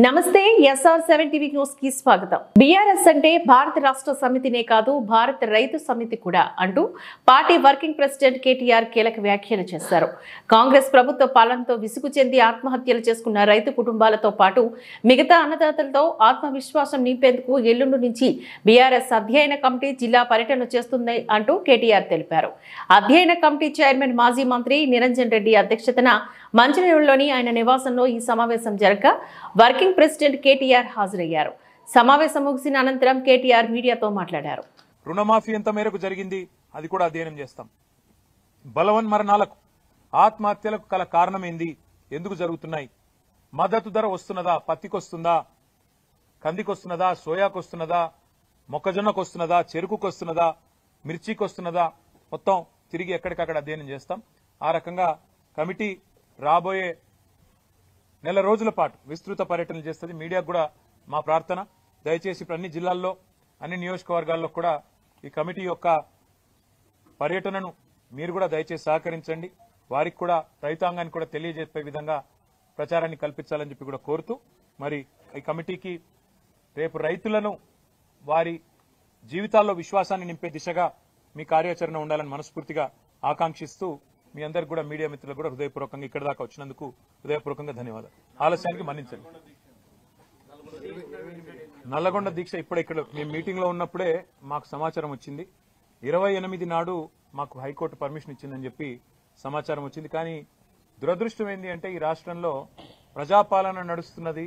నమస్తే SR7 TV news కి స్వాగతం. బీఆర్ఎస్ అంటే భారత రాష్ట్ర సమితినే కాదు భారత రైతు సమితి కూడా అంటూ పార్టీ వర్కింగ్ ప్రెసిడెంట్ కేటీఆర్ కీలక వ్యాఖ్యలు చేశారు. కాంగ్రెస్ ప్రభుత్వ పాలనతో విసుగు చెంది ఆత్మహత్యలు చేసుకున్న రైతు కుటుంబాలతో పాటు మిగతా అన్నదాతలతో ఆత్మవిశ్వాసం నింపేందుకు ఎల్లుండి నుంచి బీఆర్ఎస్ అధ్యయన కమిటీ జిల్లా పర్యటన చేస్తుంది అంటూ కేటీఆర్ తెలిపారు. అధ్యయన కమిటీ చైర్మన్ మాజీ మంత్రి నిరంజన్ రెడ్డి అధ్యక్షతన మంచినీరులోని ఆయన నివాసంలో ఈ సమావేశం జరగగా వర్కింగ్ ప్రెసిడెంట్ కేటీఆర్ హాజరయ్యారు. సమావేశం ముగిసిన అనంతరం కేటీఆర్ మీడియాతో మాట్లాడారు. రుణమాఫీ ఎంత మేరకు జరిగింది అది కూడా అధ్యయనం చేస్తాం. బలవన్ మరణాలకు ఆత్మహత్యలకు గల కారణం ఏంది, ఎందుకు జరుగుతున్నాయి, మద్దతు ధర వస్తున్నదా, పత్తికొస్తుందా, కందికొస్తున్నదా, సోయాకొస్తున్నదా, మొక్కజొన్నకొస్తున్నదా, చెరుకుకొస్తున్నదా, మిర్చికొస్తున్నదా, మొత్తం తిరిగి ఎక్కడికక్కడ అధ్యయనం చేస్తాం. ఆ రకంగా కమిటీ రాబోయే నెల రోజుల పాటు విస్తృత పర్యటనలు చేస్తుంది. మీడియాకు కూడా మా ప్రార్థన, దయచేసి ఇప్పుడు అన్ని జిల్లాల్లో అన్ని నియోజకవర్గాల్లో కూడా ఈ కమిటీ యొక్క పర్యటనను మీరు కూడా దయచేసి సహకరించండి. వారికి కూడా రైతాంగానికి కూడా తెలియజెప్పే విధంగా ప్రచారాన్ని కల్పించాలని చెప్పి కూడా కోరుతూ, మరి ఈ కమిటీకి రేపు రైతులను వారి జీవితాల్లో విశ్వాసాన్ని నింపే దిశగా మీ కార్యాచరణ ఉండాలని మనస్ఫూర్తిగా ఆకాంక్షిస్తూ మీ అందరికి కూడా మీడియా మిత్రులకు కూడా హృదయపూర్వకంగా ఇక్కడ దాకా వచ్చినందుకు హృదయపూర్వకంగా ధన్యవాదాలు. ఆలస్యానికి మన్నించండి. నల్లగొండ దీక్ష ఇప్పుడు ఇక్కడ మేము మీటింగ్ లో ఉన్నప్పుడే మాకు సమాచారం వచ్చింది. 28 నాడు మాకు హైకోర్టు పర్మిషన్ ఇచ్చిందని చెప్పి సమాచారం వచ్చింది. కానీ దురదృష్టం ఏంది అంటే ఈ రాష్ట్రంలో ప్రజాపాలన నడుస్తున్నది.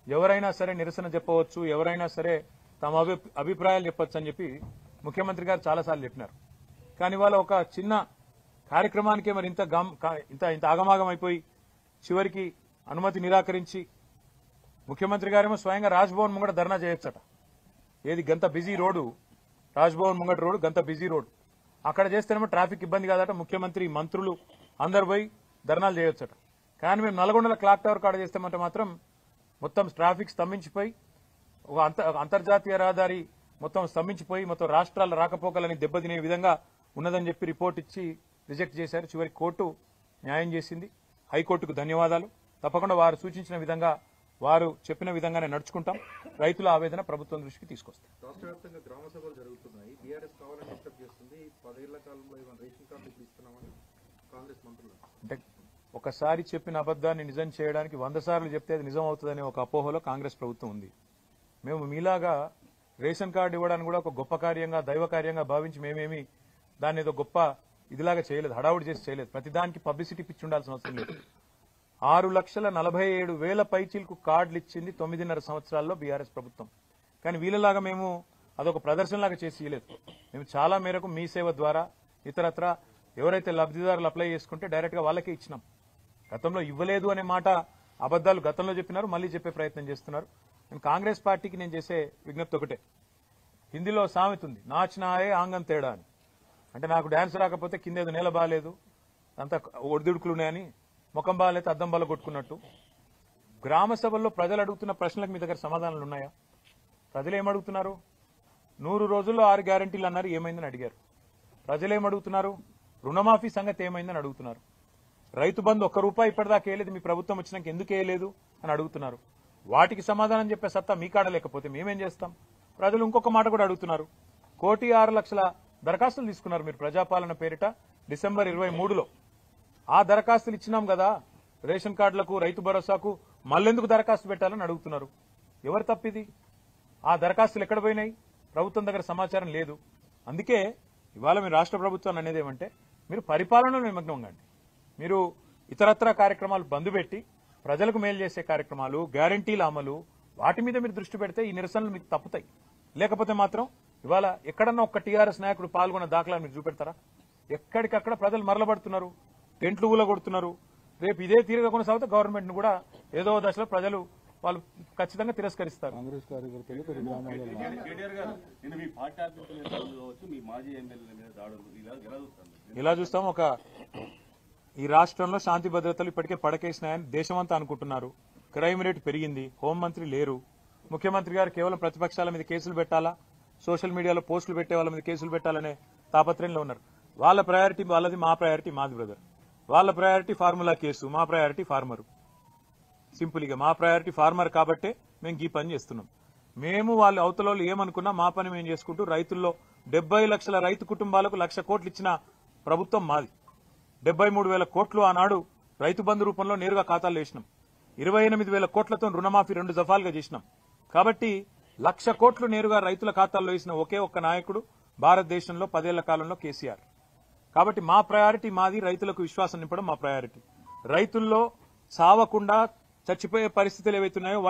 ఎవరైనా సరే నిరసన చెప్పవచ్చు, ఎవరైనా సరే తమ అభిప్రాయాలు చెప్పొచ్చు అని చెప్పి ముఖ్యమంత్రి గారు చాలాసార్లు చెప్పినారు. కానీ వాళ్ళ ఒక చిన్న కార్యక్రమానికే మరి ఇంత ఆగమాగం అయిపోయి చివరికి అనుమతి నిరాకరించి ముఖ్యమంత్రి గారేమో స్వయంగా రాజ్భవన్ ముంగట ధర్నా చేయొచ్చట. ఏది గంత బిజీ రోడ్డు, రాజ్భవన్ ముంగట రోడ్డు గంత బిజీ రోడ్డు, అక్కడ చేస్తేనేమో ట్రాఫిక్ ఇబ్బంది కాదట. ముఖ్యమంత్రి మంత్రులు అందరు పోయి ధర్నాలు చేయొచ్చట. కానీ మేము నల్గొండల క్లాక్ టవర్ కాడ చేస్తామంటే మాత్రం మొత్తం ట్రాఫిక్ స్తంభించిపోయి ఒక అంతర్జాతీయ రహదారి మొత్తం స్తంభించిపోయి మొత్తం రాష్ట్రాల రాకపోకలని దెబ్బతినే విధంగా ఉన్నదని చెప్పి రిపోర్ట్ ఇచ్చి రిజెక్ట్ చేశారు. చివరికి కోర్టు న్యాయం చేసింది. హైకోర్టుకు ధన్యవాదాలు. తప్పకుండా వారు సూచించిన విధంగా, వారు చెప్పిన విధంగానే నడుచుకుంటాం. రైతుల ఆవేదన ప్రభుత్వం దృష్టికి తీసుకొస్తాం. రాష్ట్ర వ్యాప్తంగా గ్రామ సభలు జరుగుతున్నాయి. బీఆర్ఎస్ కావాలని డిస్టర్బ్ చేస్తుంది. 10 ఏళ్ల కాలంలో ఏమైనా రేషన్ కార్డు ఇస్తున్నామని కాంగ్రెస్ మంత్రులు అంటే ఒకసారి చెప్పిన అబద్దాన్ని నిజం చేయడానికి 100 సార్లు చెప్తే అది నిజం అవుతుందనే ఒక అపోహలో కాంగ్రెస్ ప్రభుత్వం ఉంది. మేము మీలాగా రేషన్ కార్డు ఇవ్వడానికి కూడా ఒక గొప్ప కార్యంగా, దైవ కార్యంగా భావించి మేమేమి దాన్ని ఏదో గొప్ప ఇదిలాగా చేయలేదు, హడావుడి చేసి చేయలేదు. ప్రతిదానికి పబ్లిసిటీ పిచ్చి ఉండాల్సిన అవసరం లేదు. 6,47,000 పైచీలకు కార్డులు ఇచ్చింది 9.5 సంవత్సరాల్లో బీఆర్ఎస్ ప్రభుత్వం. కానీ వీళ్ళలాగా మేము అదొక ప్రదర్శనలాగా చేసి ఇవ్వలేదు. మేము చాలా మేరకు మీ సేవ ద్వారా ఇతరత్ర ఎవరైతే లబ్ధిదారులు అప్లై చేసుకుంటే డైరెక్ట్ గా వాళ్ళకే ఇచ్చినాం. గతంలో ఇవ్వలేదు అనే మాట అబద్దాలు గతంలో చెప్పినారు, మళ్ళీ చెప్పే ప్రయత్నం చేస్తున్నారు. నేను కాంగ్రెస్ పార్టీకి నేను చేసే విజ్ఞప్తి ఒకటే. హిందీలో సామెత ఉంది, నాచినాయే ఆంగం తేడా అని. అంటే నాకు డాన్స్ రాకపోతే కింద ఏదో నేల బాగాలేదు, అంతా ఒడిదుడుకులున్నాయని, ముఖం బాగాలేదు అద్దం బాల కొట్టుకున్నట్టు. గ్రామ సభల్లో ప్రజలు అడుగుతున్న ప్రశ్నలకు మీ దగ్గర సమాధానాలు ఉన్నాయా? ప్రజలు ఏమడుగుతున్నారు? 100 రోజుల్లో 6 గ్యారంటీలు అన్నారు, ఏమైందని అడిగారు. ప్రజలు ఏమడుగుతున్నారు? రుణమాఫీ సంగతి ఏమైందని అడుగుతున్నారు. రైతు బంధు ₹1 ఇప్పటిదాకా వేయలేదు, మీ ప్రభుత్వం వచ్చినాక ఎందుకు వేయలేదు అని అడుగుతున్నారు. వాటికి సమాధానం చెప్పే సత్తా మీ కాడ లేకపోతే మేమేం చేస్తాం? ప్రజలు ఇంకొక మాట కూడా అడుగుతున్నారు. 1,06,00,000 దరఖాస్తులు తీసుకున్నారు మీరు ప్రజాపాలన పేరిట డిసెంబర్ 23లో. ఆ దరఖాస్తులు ఇచ్చినాం కదా రేషన్ కార్డులకు, రైతు భరోసాకు, మళ్ళెందుకు దరఖాస్తు పెట్టాలని అడుగుతున్నారు. ఎవరు తప్పిది? ఆ దరఖాస్తులు ఎక్కడ పోయినాయి? ప్రభుత్వం దగ్గర సమాచారం లేదు. అందుకే ఇవాళ మీరు రాష్ట్ర ప్రభుత్వాన్ని అనేది ఏమంటే, మీరు పరిపాలనలో నిమగ్నం కండి. మీరు ఇతరత్ర కార్యక్రమాలు బంద్ పెట్టి ప్రజలకు మేలు చేసే కార్యక్రమాలు, గ్యారంటీల అమలు, వాటి మీద మీరు దృష్టి పెడితే ఈ నిరసనలు మీకు తప్పుతాయి. లేకపోతే మాత్రం ఇవాళ ఎక్కడన్నా ఒక్క టీఆర్ఎస్ నాయకుడు పాల్గొన్న దాఖలా మీరు చూపెడతారా? ఎక్కడికక్కడ ప్రజలు మరలబడుతున్నారు, టెంట్లు ఊలగొడుతున్నారు. రేపు ఇదే తీరుగా కొనసాగితే గవర్నమెంట్ ను కూడా ఏదో దశలో ప్రజలు వాళ్ళు ఖచ్చితంగా తిరస్కరిస్తారు. కాంగ్రెస్ కార్యకర్తలు ఇలా చూస్తాం. ఈ రాష్ట్రంలో శాంతి భద్రతలు ఇప్పటికే పడకేసినాయని దేశమంతా అనుకుంటున్నారు. క్రైమ్ రేట్ పెరిగింది, హోంమంత్రి లేరు. ముఖ్యమంత్రి గారు కేవలం ప్రతిపక్షాల మీద కేసులు పెట్టాలా, సోషల్ మీడియాలో పోస్టులు పెట్టే వాళ్ళ మీద కేసులు పెట్టాలనే తాపత్రయంలో ఉన్నారు. వాళ్ళ ప్రయారిటీ వాళ్ళది, మా ప్రయారిటీ మాది బ్రదర్. వాళ్ళ ప్రయారిటీ ఫార్ములా కేసు, మా ప్రయారిటీ ఫార్మరు. సింపుల్గా మా ప్రయారిటీ ఫార్మర్ కాబట్టే మేము ఈ పని చేస్తున్నాం. మేము వాళ్ళు అవతల ఏమనుకున్నా మా పని మేము చేసుకుంటూ రైతుల్లో 70 లక్షల రైతు కుటుంబాలకు 1,00,000 కోట్లు ఇచ్చిన ప్రభుత్వం మాది. 73,000 కోట్లు ఆనాడు రైతు బంధు రూపంలో నేరుగా ఖాతాల్లో వేసినాం. 28,000 కోట్లతో రుణమాఫీ 2 దఫాలుగా చేసినాం. కాబట్టి 1,00,000 కోట్లు నేరుగా రైతుల ఖాతాల్లో వేసిన ఒకే ఒక్క నాయకుడు భారతదేశంలో 10 ఏళ్ల కాలంలో కేసీఆర్. కాబట్టి మా ప్రయారిటీ మాది, రైతులకు విశ్వాసం నింపడం మా ప్రయారిటీ. రైతుల్లో సావకుండా చచ్చిపోయే పరిస్థితులు ఏవైతున్నాయో వాటి